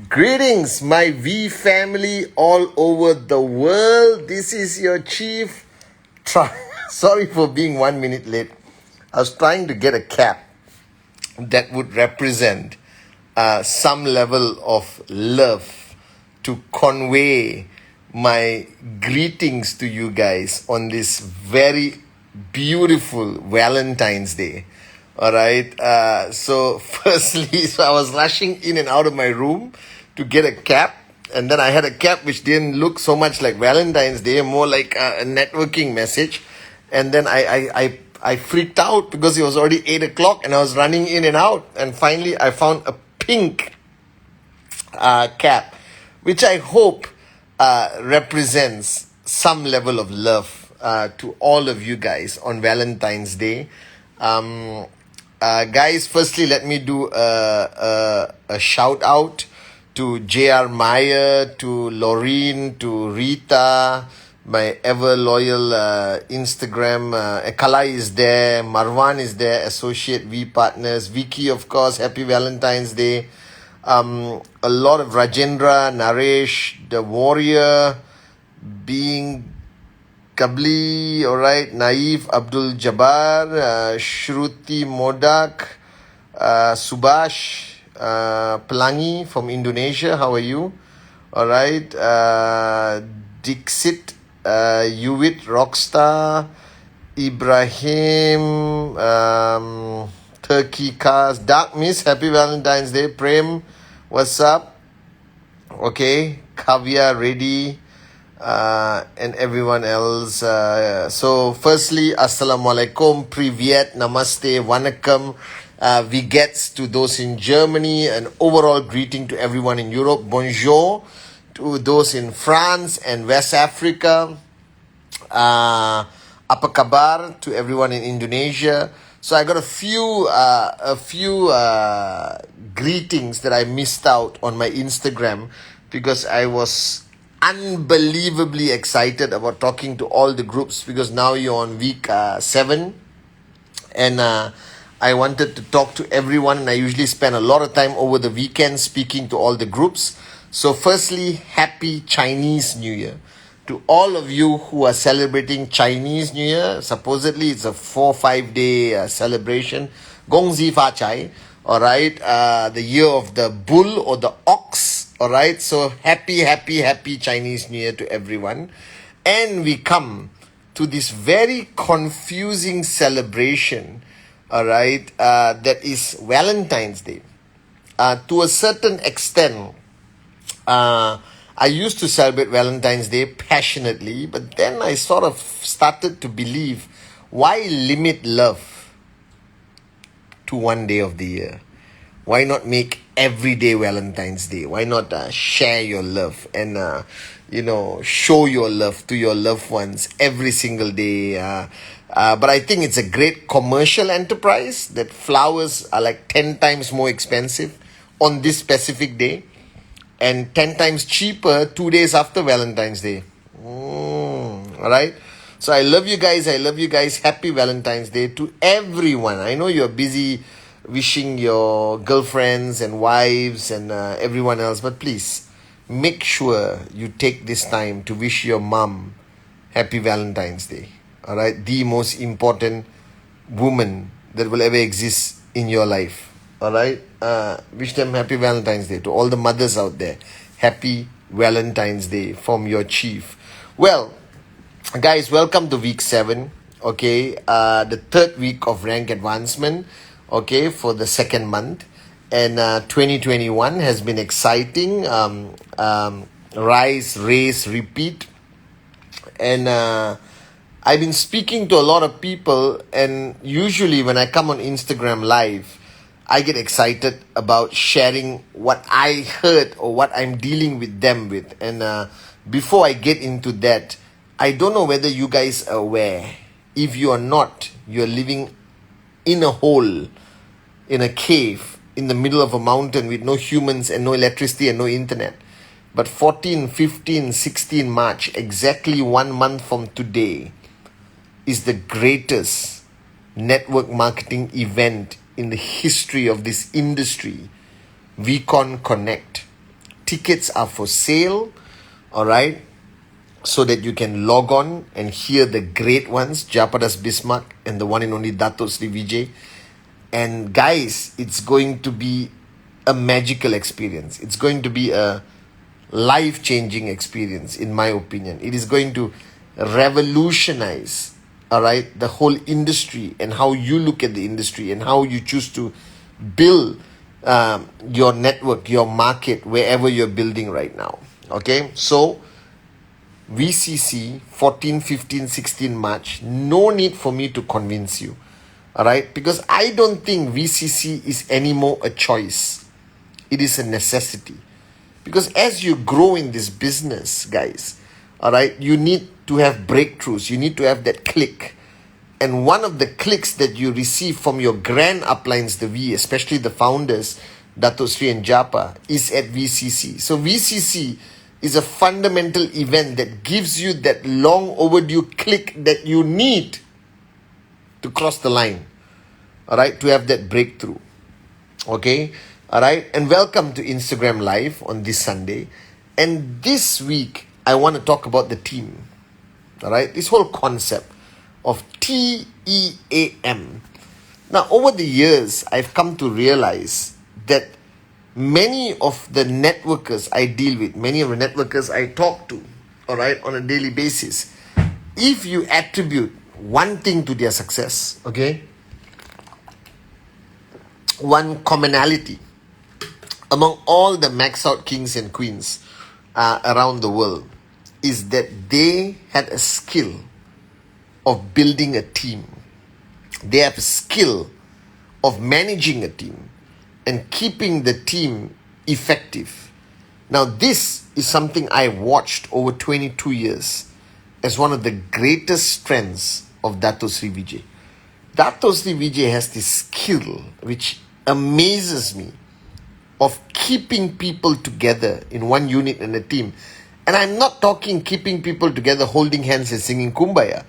Greetings, my V family all over the world. This is your chief. Sorry for being 1 minute late. I was trying to get a cap that would represent some level of love to convey my greetings to you guys on this very beautiful Valentine's Day. All right. So, firstly, I was rushing in and out of my room to get a cap. And then I had a cap which didn't look so much like Valentine's Day, more like a networking message. And then I freaked out because it was already 8 o'clock and I was running in and out. And finally, I found a pink cap, which I hope represents some level of love to all of you guys on Valentine's Day. Guys, firstly, let me do a shout out to JR Meyer, to Laureen, to Rita, my ever loyal Instagram. Kalai is there, Marwan is there, Associate V Partners, Vicky, of course, happy Valentine's Day. A lot of Rajendra, Naresh, the Warrior, being Kabli, alright, Naif, Abdul Jabbar, Shruti Modak, Subhash, Pelangi from Indonesia, how are you? Alright, Dixit, Yuwit, Rockstar, Ibrahim, Turkey Cars, Dark Miss, happy Valentine's Day, Prem, what's up? Okay, Kavya, ready. And everyone else. So, firstly, Assalamualaikum, Privyet, Namaste, Vanakkam, Vigets to those in Germany, an overall greeting to everyone in Europe, Bonjour to those in France and West Africa, Apa kabar to everyone in Indonesia. So I got a few greetings that I missed out on my Instagram because I was unbelievably excited about talking to all the groups because now you're on week 7 and I wanted to talk to everyone, and I usually spend a lot of time over the weekend speaking to all the groups. So firstly, happy Chinese New Year to all of you who are celebrating Chinese New Year. Supposedly it's a 4-5 day celebration. Gong Zi Fa Chai. Alright, the year of the bull or the ox. Alright, so happy Chinese New Year to everyone. And we come to this very confusing celebration, alright, that is Valentine's Day. To a certain extent, I used to celebrate Valentine's Day passionately, but then I sort of started to believe, why limit love to one day of the year? Why not make every day Valentine's Day? Why not share your love and show your love to your loved ones every single day? But I think it's a great commercial enterprise that flowers are like 10 times more expensive on this specific day and 10 times cheaper 2 days after Valentine's Day. Alright? So I love you guys. Happy Valentine's Day to everyone. I know you're busy wishing your girlfriends and wives and everyone else, but please make sure you take this time to wish your mom happy Valentine's Day. Alright? The most important woman that will ever exist in your life. Alright? Wish them happy Valentine's Day. To all the mothers out there, happy Valentine's Day from your chief. Well, guys, welcome to week 7. Okay, the third week of rank advancement. Okay, for the second month. And 2021 has been exciting. Rise, race, repeat. And I've been speaking to a lot of people, and usually when I come on Instagram live, I get excited about sharing what I heard or what I'm dealing with them with. And before I get into that, I don't know whether you guys are aware. If you are not, you're living in a hole, in a cave, in the middle of a mountain with no humans and no electricity and no internet. But 14, 15, 16 March, exactly 1 month from today, is the greatest network marketing event in the history of this industry, VCon Connect. tickets are for sale, all right, so that you can log on and hear the great ones, Japadas Bismarck and the one and only Dato Sri Vijay. And guys, it's going to be a magical experience. It's going to be a life-changing experience, in my opinion. It is going to revolutionize, all right, the whole industry and how you look at the industry and how you choose to build your network, your market, wherever you're building right now. Okay, so VCC 14, 15, 16 March, no need for me to convince you, all right, because I don't think VCC is anymore a choice. It is a necessity. Because as you grow in this business, guys, all right, you need to have breakthroughs. You need to have that click. And one of the clicks that you receive from your grand uplines, the V, especially the founders, Dato Sri and Japa, is at VCC. So VCC is a fundamental event that gives you that long overdue click that you need to cross the line, all right, to have that breakthrough. Okay, all right, and welcome to Instagram Live on this Sunday. And this week, I want to talk about the team, all right, this whole concept of TEAM. Now, over the years, I've come to realize that many of the networkers I deal with, many of the networkers I talk to, all right, on a daily basis, if you attribute one thing to their success, okay, one commonality among all the max out kings and queens around the world is that they had a skill of building a team. They have a skill of managing a team and keeping the team effective. Now, this is something I watched over 22 years as one of the greatest strengths of Dato Sri Vijay. Dato Sri Vijay has this skill which amazes me of keeping people together in one unit and a team. And I'm not talking keeping people together holding hands and singing Kumbaya.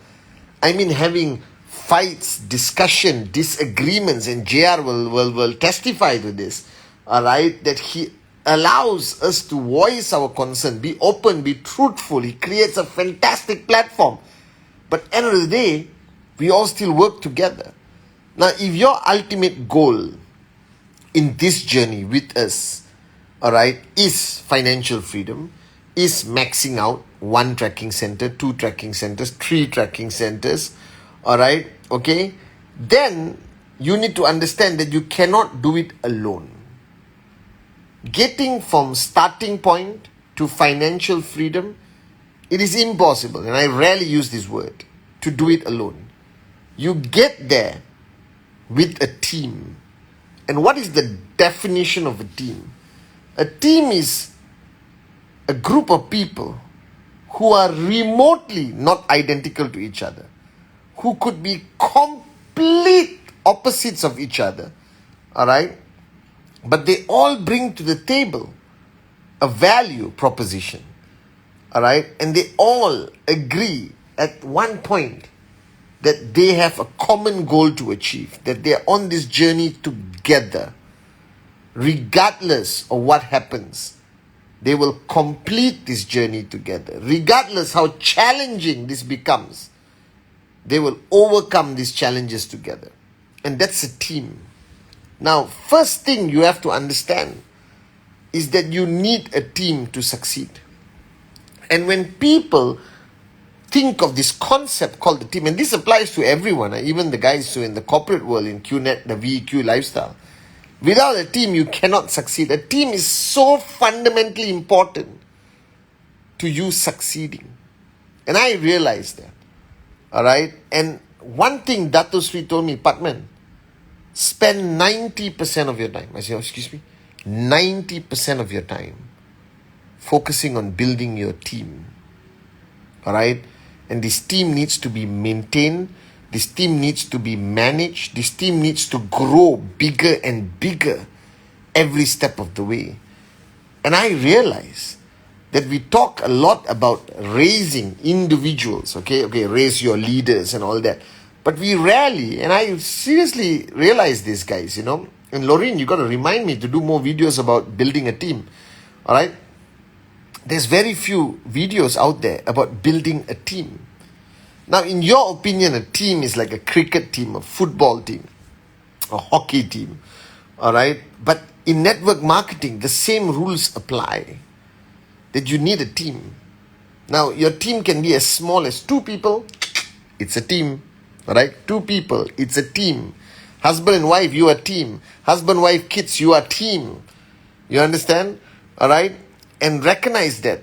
I mean having fights, discussion, disagreements, and JR will testify to this, all right, that he allows us to voice our concern, be open, be truthful. He creates a fantastic platform. But end of the day, we all still work together. Now, if your ultimate goal in this journey with us, all right, is financial freedom, is maxing out 1 tracking center, 2 tracking centers, 3 tracking centers, all right, okay, then you need to understand that you cannot do it alone. Getting from starting point to financial freedom, it is impossible, and I rarely use this word, to do it alone. You get there with a team. And what is the definition of a team? A team is a group of people who are remotely not identical to each other, who could be complete opposites of each other, all right? But they all bring to the table a value proposition, all right? And they all agree at one point that they have a common goal to achieve, that they are on this journey together. Regardless of what happens, they will complete this journey together. Regardless how challenging this becomes, they will overcome these challenges together. And that's a team. Now, first thing you have to understand is that you need a team to succeed. And when people think of this concept called the team, and this applies to everyone, even the guys who are in the corporate world, in QNet, the VEQ lifestyle. Without a team, you cannot succeed. A team is so fundamentally important to you succeeding. And I realized that. All right? And one thing Dato Sri told me, Patman, spend 90% of your time. I said, excuse me? 90% of your time focusing on building your team. All right? And this team needs to be maintained. This team needs to be managed. This team needs to grow bigger and bigger every step of the way. And I realize that we talk a lot about raising individuals, okay, raise your leaders and all that. But we rarely, and I seriously realize this, guys, and Lorraine, you got to remind me to do more videos about building a team, all right? there's very few videos out there about building a team. Now, in your opinion, a team is like a cricket team, a football team, a hockey team, all right? But in network marketing, the same rules apply, that you need a team. Now, your team can be as small as 2 people, it's a team, all right? 2 people, it's a team. Husband and wife, you are a team. Husband, wife, kids, you are a team. You understand? All right? And recognize that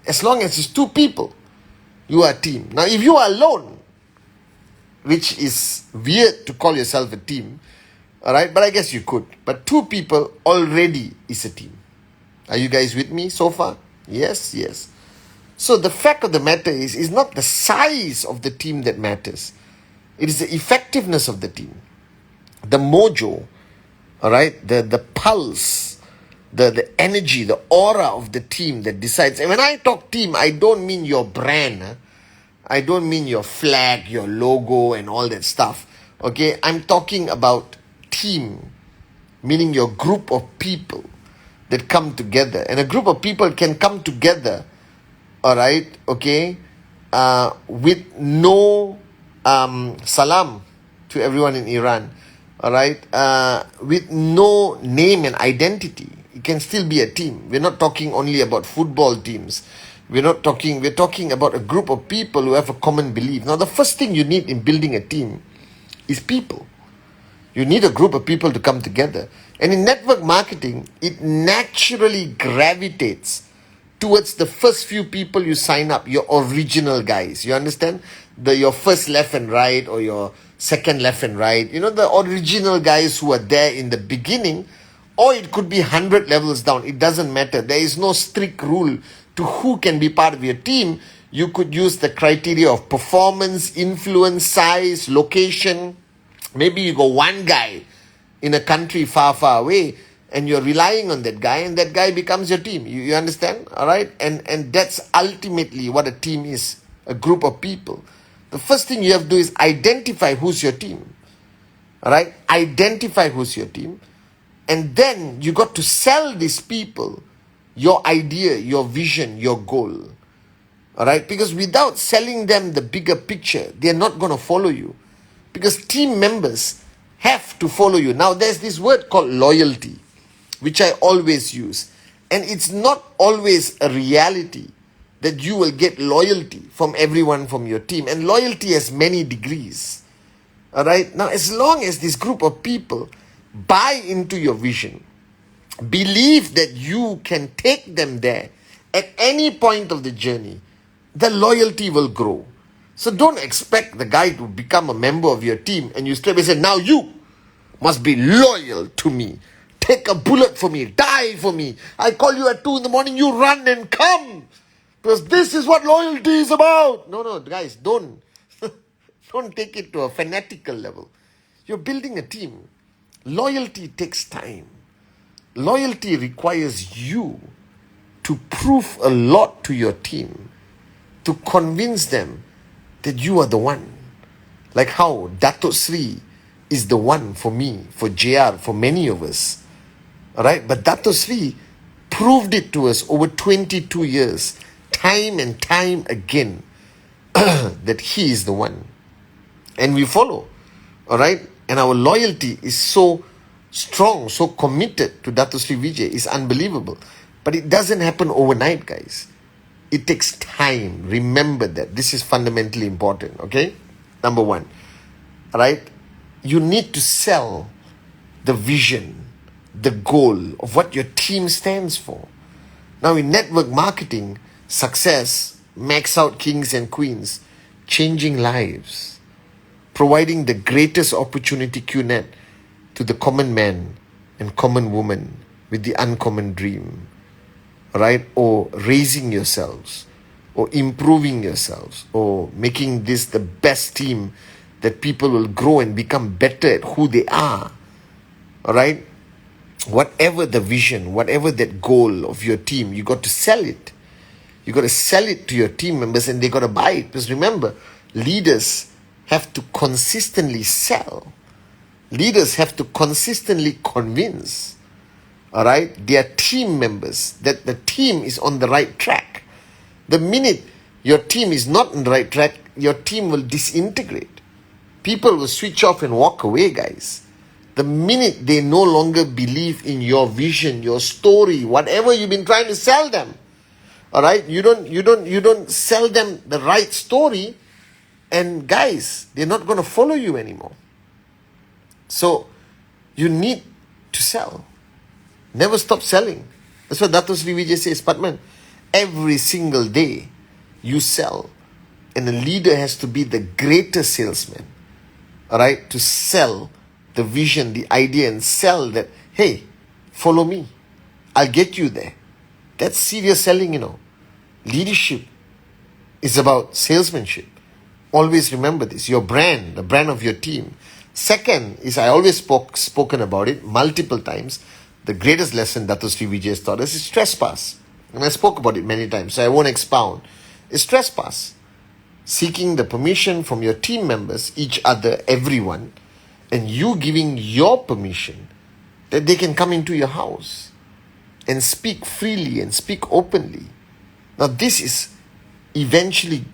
as long as it's 2 people, you are a team. Now, if you are alone, which is weird to call yourself a team, all right, but I guess you could. But 2 people already is a team. Are you guys with me so far? Yes, yes. So the fact of the matter is not the size of the team that matters. It is the effectiveness of the team. The mojo, all right, the pulse, the energy, the aura of the team that decides. And when I talk team, I don't mean your brand. I don't mean your flag, your logo and all that stuff. Okay, I'm talking about team, meaning your group of people that come together. And a group of people can come together, all right, okay, with no salam to everyone in Iran, all right, with no name and identity. It can still be a team. We're not talking only about football teams. We're talking about a group of people who have a common belief. Now, the first thing you need in building a team is people. You need a group of people to come together. And in network marketing, it naturally gravitates towards the first few people you sign up, your original guys. You understand? Your first left and right, or your second left and right. You know, the original guys who are there in the beginning, or it could be 100 levels down. It doesn't matter. There is no strict rule to who can be part of your team. You could use the criteria of performance, influence, size, location. Maybe you go one guy in a country far, far away, and you're relying on that guy, and that guy becomes your team. You understand? All right? And that's ultimately what a team is, a group of people. The first thing you have to do is identify who's your team. All right? Identify who's your team. And then you got to sell these people your idea, your vision, your goal. All right? Because without selling them the bigger picture, they're not going to follow you. Because team members have to follow you. Now, there's this word called loyalty, which I always use. And it's not always a reality that you will get loyalty from everyone from your team. And loyalty has many degrees. All right? Now, as long as this group of people buy into your vision, believe that you can take them there at any point of the journey, the loyalty will grow. So don't expect the guy to become a member of your team and you straight away say, now you must be loyal to me. Take a bullet for me. Die for me. I call you at 2 in the morning, you run and come. Because this is what loyalty is about. No, guys, don't. Don't take it to a fanatical level. You're building a team. Loyalty takes time. Loyalty requires you to prove a lot to your team, to convince them that you are the one. Like how Dato Sri is the one for me, for JR, for many of us. Alright, but Dato Sri proved it to us over 22 years, time and time again, that he is the one. And we follow. Alright, and our loyalty is so strong, so committed to Dato Sri Vijay is unbelievable. But it doesn't happen overnight, guys. It takes time. Remember that. This is fundamentally important, okay? Number 1, right? You need to sell the vision, the goal of what your team stands for. Now, in network marketing, success, max out kings and queens, changing lives, providing the greatest opportunity QNet to the common man and common woman with the uncommon dream. Right? Or raising yourselves, or improving yourselves, or making this the best team that people will grow and become better at who they are. All right? Whatever the vision, whatever that goal of your team, you got to sell it. You got to sell it to your team members and they got to buy it. Because remember, leaders have to consistently sell. Leaders have to consistently convince. All right, they are team members, that the team is on the right track. The minute your team is not on the right track, your team will disintegrate. People will switch off and walk away, guys. The minute they no longer believe in your vision, your story, whatever you've been trying to sell them, all right, you don't sell them the right story, and guys, they're not going to follow you anymore. So you need to sell. Never stop selling. That's what Dato Sri Vijay says, Patman. Every single day you sell, and a leader has to be the greatest salesman, all right, to sell the vision, the idea, and sell that, hey, follow me, I'll get you there. That's serious selling, Leadership is about salesmanship. Always remember this. Your brand, the brand of your team. Second is, I always spoken about it multiple times. The greatest lesson Dato Sri Vijay has taught us is trespass. And I spoke about it many times, so I won't expound. It's trespass. Seeking the permission from your team members, each other, everyone, and you giving your permission that they can come into your house and speak freely and speak openly. Now this is eventually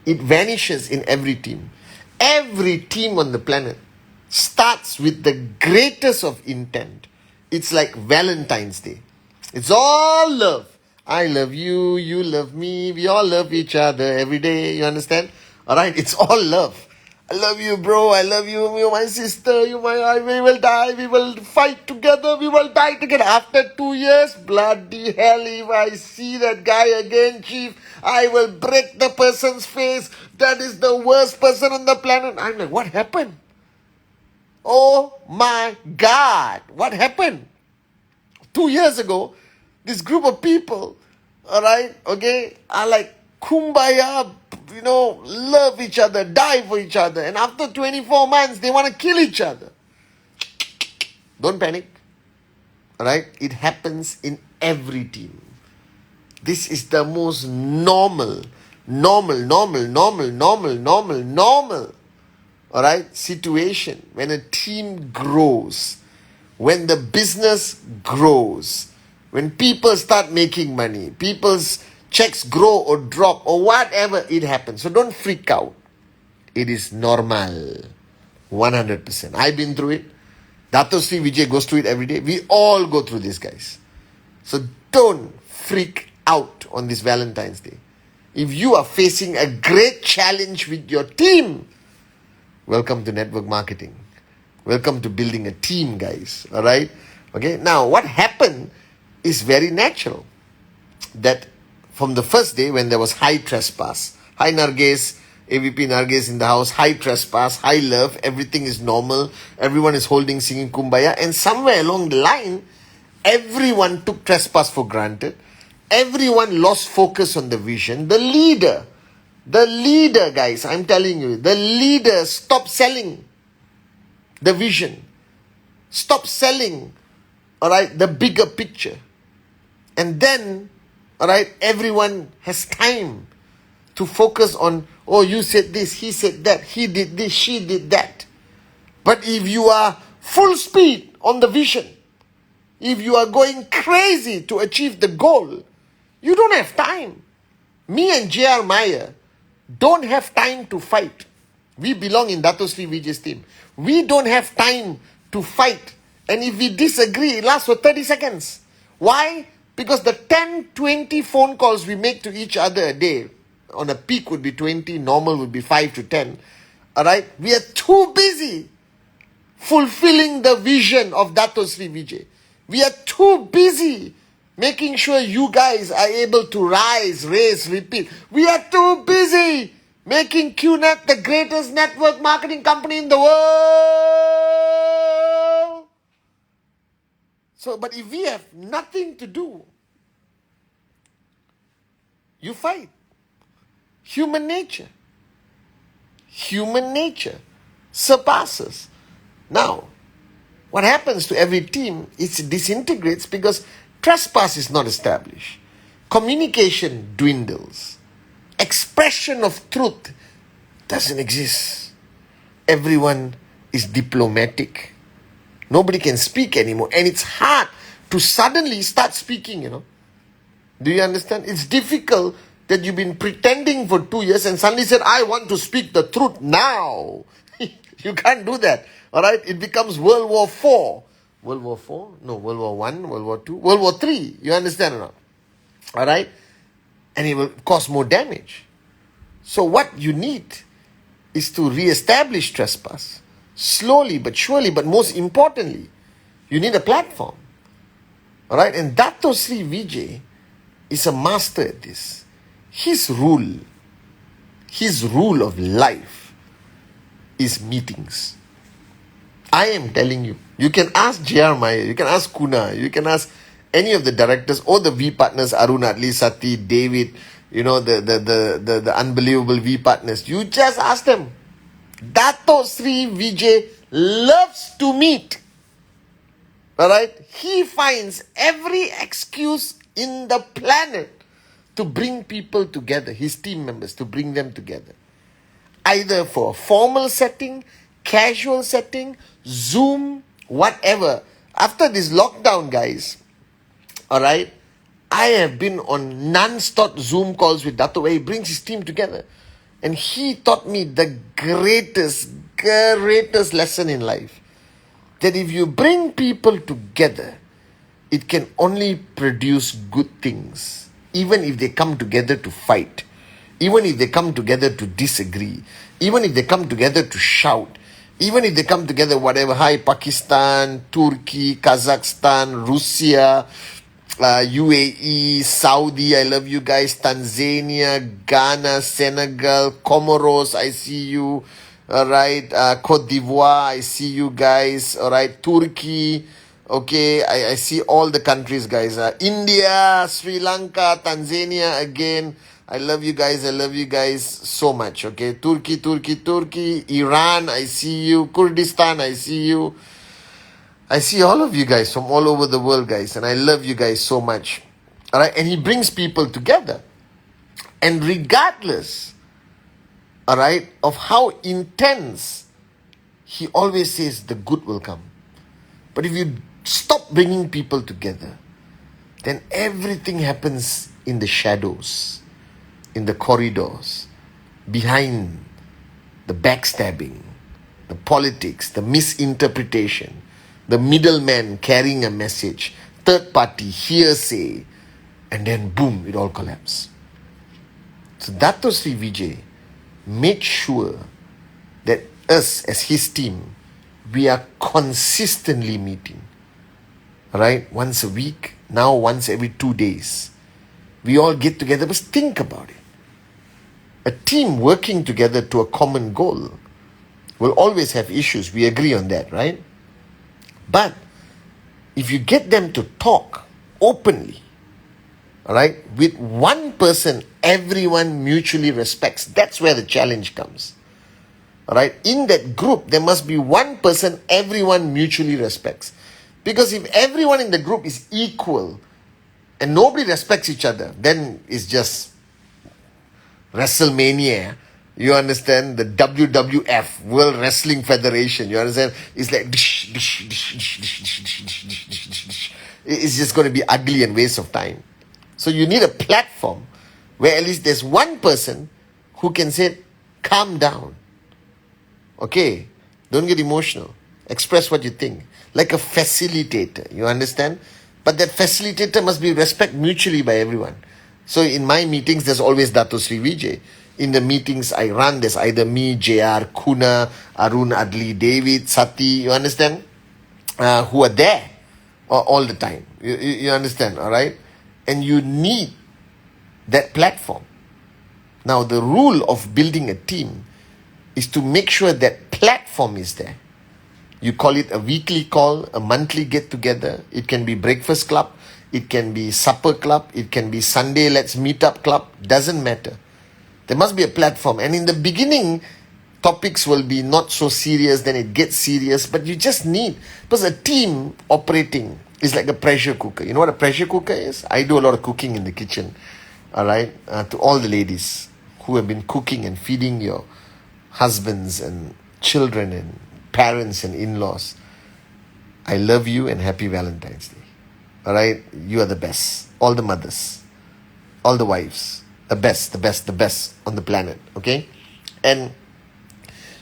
it vanishes in every team. Every team on the planet starts with the greatest of intent. It's like Valentine's Day. It's all love. I love you, you love me, we all love each other every day, you understand? Alright, it's all love. I love you, bro, I love you, you're my sister, we will die, we will fight together, we will die together. After 2 years, bloody hell, if I see that guy again, chief, I will break the person's face. That is the worst person on the planet. I'm like, what happened? Oh my God, what happened? 2 years ago, this group of people, alright, okay, are like kumbaya, love each other, die for each other. And after 24 months, they want to kill each other. Don't panic. Alright? It happens in every team. This is the most normal, alright, situation. When a team grows, when the business grows, when people start making money, people's checks grow or drop or whatever, it happens. So don't freak out. It is normal. 100%. I've been through it. Dato Sri Vijay goes through it every day. We all go through this, guys. So don't freak out on this Valentine's Day. If you are facing a great challenge with your team, welcome to network marketing. Welcome to building a team, guys. All right? Okay? Now, what happened is very natural. That from the first day when there was high trespass, high Narges, AVP Narges in the house, high trespass, high love, everything is normal, everyone is holding, singing Kumbaya, and somewhere along the line, everyone took trespass for granted. Everyone lost focus on the vision. The leader, guys, I'm telling you, the leader stopped selling the vision. Stop selling, alright, the bigger picture. And then, alright, everyone has time to focus on, oh, you said this, he said that, he did this, she did that. But if you are full speed on the vision, if you are going crazy to achieve the goal, you don't have time. Me and J.R. Meyer don't have time to fight. We belong in Dato Sri Vijay's team. We don't have time to fight. And if we disagree, it lasts for 30 seconds. Why? Because the 10, 20 phone calls we make to each other a day, on a peak would be 20, normal would be 5 to 10. Alright? We are too busy fulfilling the vision of Dato Sri Vijay. We are too busy making sure you guys are able to rise, raise, repeat. We are too busy making QNet the greatest network marketing company in the world. So, but if we have nothing to do, you fight. Human nature surpasses. Now, what happens to every team is it disintegrates because trespass is not established. Communication dwindles. Expression of truth doesn't exist. Everyone is diplomatic. Nobody can speak anymore. And it's hard to suddenly start speaking, Do you understand? It's difficult that you've been pretending for 2 years and suddenly said, I want to speak the truth now. You can't do that. All right? It becomes World War IV. World War IV? No, World War I, World War II, World War III. You understand or not? All right? And it will cause more damage. So what you need is to re-establish trespass. Slowly but surely, but most importantly, you need a platform. All right? And Dato Sri Vijay is a master at this. His rule of life is meetings. I am telling you. You can ask J.R. Meyer, you can ask Kuna, you can ask any of the directors or the V partners, Arun, Atli, Sati, David, the unbelievable V partners. You just ask them. Dato Sri Vijay loves to meet. Alright? He finds every excuse in the planet to bring people together, his team members, to bring them together. Either for a formal setting, casual setting, Zoom, whatever. After this lockdown, guys, alright, I have been on non-stop Zoom calls with Dato where he brings his team together. And he taught me the greatest lesson in life. That if you bring people together, it can only produce good things. Even if they come together to fight. Even if they come together to disagree. Even if they come together to shout. Even if they come together, whatever. Hi, Pakistan, Turkey, Kazakhstan, Russia, UAE, Saudi, I love you guys, Tanzania, Ghana, Senegal, Comoros, I see you, alright, Cote d'Ivoire, I see you guys, alright, Turkey, okay, I see all the countries, guys, India, Sri Lanka, Tanzania, again, I love you guys so much, okay, Turkey, Iran, I see you, Kurdistan, I see you, I see all of you guys from all over the world, guys, and I love you guys so much. All right, and he brings people together. And regardless, all right, of how intense, he always says the good will come. But if you stop bringing people together, then everything happens in the shadows, in the corridors, behind the backstabbing, the politics, the misinterpretation, the middleman carrying a message, third party, hearsay, and then boom, it all collapsed. So Dato Sri Vijay made sure that us as his team, we are consistently meeting. Alright, once a week, now once every 2 days. We all get together, but think about it. A team working together to a common goal will always have issues. We agree on that, right? But if you get them to talk openly, all right, with one person everyone mutually respects, that's where the challenge comes. All right, in that group, there must be one person everyone mutually respects. Because if everyone in the group is equal and nobody respects each other, then it's just WrestleMania. You understand? The WWF, World Wrestling Federation. You understand? It's like it's just going to be ugly and waste of time. So you need a platform where at least there's one person who can say, calm down. Okay? Don't get emotional. Express what you think. Like a facilitator. You understand? But that facilitator must be respected mutually by everyone. So in my meetings, there's always Dato Sri Vijay. In the meetings I run, there's either me, JR, Kuna, Arun, Adli, David, Sati, you understand? Who are there all the time. You understand, all right? And you need that platform. Now, the rule of building a team is to make sure that platform is there. You call it a weekly call, a monthly get-together. It can be breakfast club. It can be supper club. It can be Sunday let's meet up club. Doesn't matter. There must be a platform. And in the beginning, topics will be not so serious, then it gets serious. But you just need, because a team operating is like a pressure cooker. You know what a pressure cooker is? I do a lot of cooking in the kitchen. All right? To all the ladies who have been cooking and feeding your husbands and children and parents and in-laws. I love you and happy Valentine's Day. All right? You are the best. All the mothers. All the wives. The best on the planet. Okay? And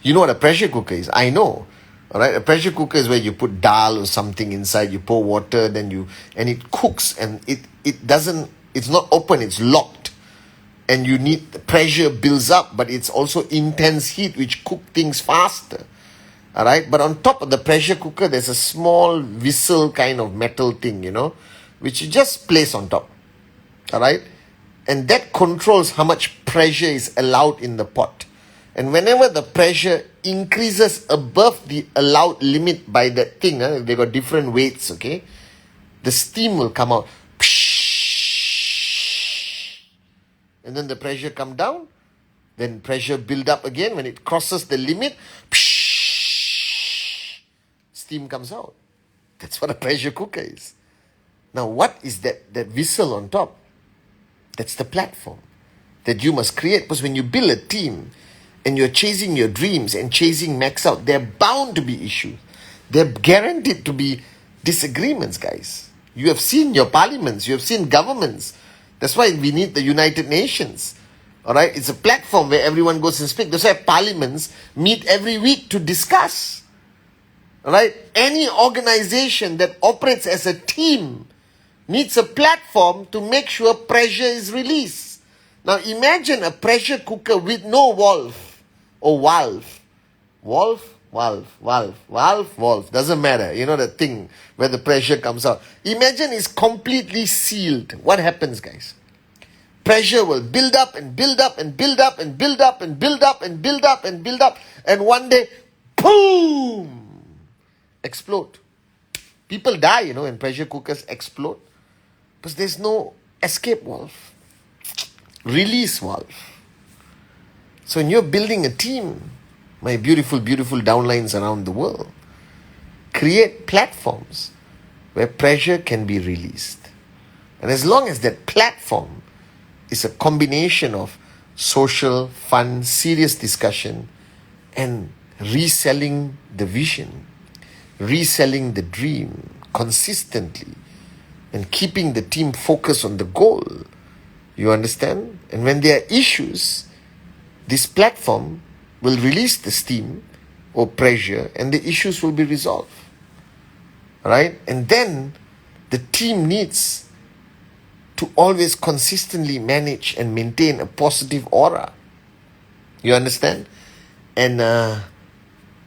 you know what a pressure cooker is? I know. Alright? A pressure cooker is where you put dal or something inside, you pour water, and it cooks, and it's not open, it's locked. And you need, the pressure builds up, but it's also intense heat which cook things faster. Alright? But on top of the pressure cooker, there's a small whistle kind of metal thing, which you just place on top. Alright? And that controls how much pressure is allowed in the pot. And whenever the pressure increases above the allowed limit by that thing, they got different weights, okay? The steam will come out. And then the pressure come down. Then pressure build up again. When it crosses the limit, steam comes out. That's what a pressure cooker is. Now, what is that whistle on top? That's the platform that you must create. Because when you build a team and you're chasing your dreams and chasing max out, there are bound to be issues. They're guaranteed to be disagreements, guys. You have seen your parliaments. You have seen governments. That's why we need the United Nations. All right? It's a platform where everyone goes and speaks. That's why parliaments meet every week to discuss. All right? Any organization that operates as a team needs a platform to make sure pressure is released. Now imagine a pressure cooker with no valve or valve. Valve. Doesn't matter. You know the thing where the pressure comes out. Imagine it's completely sealed. What happens, guys? Pressure will build up and build up and build up and build up and build up and build up and build up. And one day, boom! Explode. People die, when pressure cookers explode. Because there's no escape valve, release valve. So when you're building a team, my beautiful, beautiful downlines around the world, create platforms where pressure can be released. And as long as that platform is a combination of social, fun, serious discussion, and reselling the vision, reselling the dream consistently, and keeping the team focused on the goal. You understand? And when there are issues, this platform will release the steam or pressure and the issues will be resolved. Right? And then the team needs to always consistently manage and maintain a positive aura. You understand? And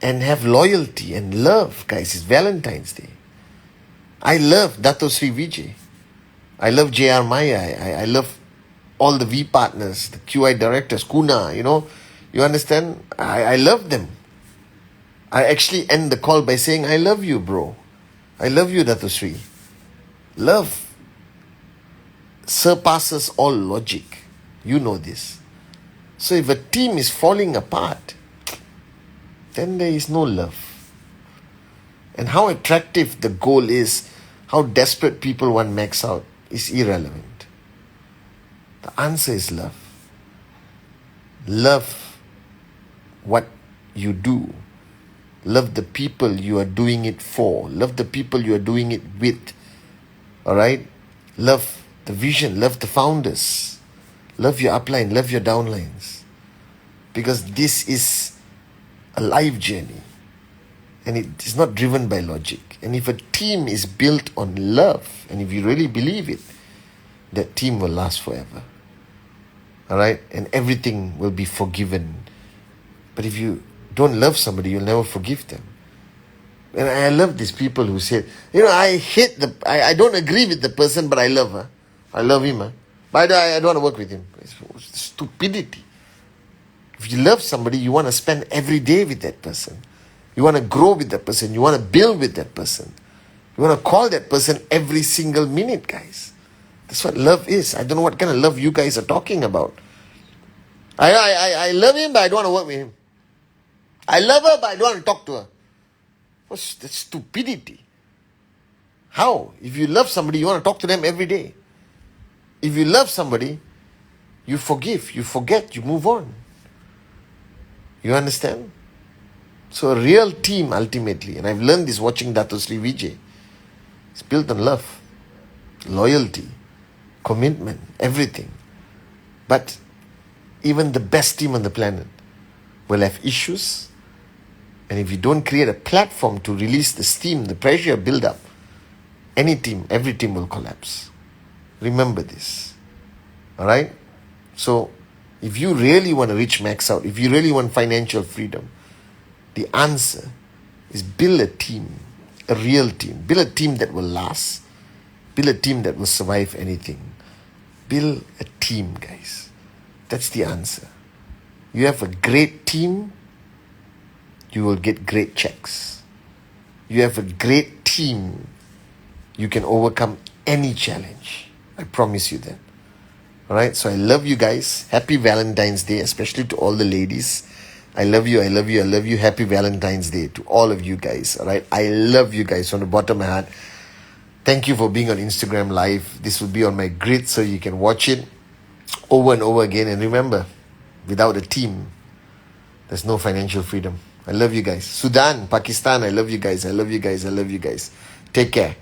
have loyalty and love, guys. It's Valentine's Day. I love Dato Sri Vijay. I love J.R. Maya. I love all the V partners, the QI directors, Kuna, You understand? I love them. I actually end the call by saying, I love you, bro. I love you, Dato Sri. Love surpasses all logic. You know this. So if a team is falling apart, then there is no love. And how attractive the goal is, how desperate people want max out is irrelevant. The answer is love. Love what you do. Love the people you are doing it for. Love the people you are doing it with. Alright? Love the vision. Love the founders. Love your upline. Love your downlines. Because this is a life journey. And it is not driven by logic. And if a team is built on love, and if you really believe it, that team will last forever. Alright? And everything will be forgiven. But if you don't love somebody, you'll never forgive them. And I love these people who say, I don't agree with the person, but I love her. I love him. But I don't want to work with him. It's stupidity. If you love somebody, you want to spend every day with that person. You want to grow with that person. You want to build with that person. You want to call that person every single minute, guys. That's what love is. I don't know what kind of love you guys are talking about. I love him, but I don't want to work with him. I love her, but I don't want to talk to her. What's that stupidity? How? If you love somebody, you want to talk to them every day. If you love somebody, you forgive, you forget, you move on. You understand? So a real team ultimately, and I've learned this watching Dato Sri Vijay, it's built on love, loyalty, commitment, everything. But even the best team on the planet will have issues. And if you don't create a platform to release the steam, the pressure build up, every team will collapse. Remember this. Alright? So, if you really want to reach max out, if you really want financial freedom, the answer is build a team, a real team. Build a team that will last. Build a team that will survive anything. Build a team, guys. That's the answer. You have a great team, you will get great checks. You have a great team, you can overcome any challenge. I promise you that. Alright, so I love you guys. Happy Valentine's Day, especially to all the ladies. I love you, I love you, I love you. Happy Valentine's Day to all of you guys. Alright, I love you guys from the bottom of my heart. Thank you for being on Instagram Live. This will be on my grid so you can watch it over and over again. And remember, without a team, there's no financial freedom. I love you guys. Sudan, Pakistan, I love you guys. I love you guys. I love you guys. Take care.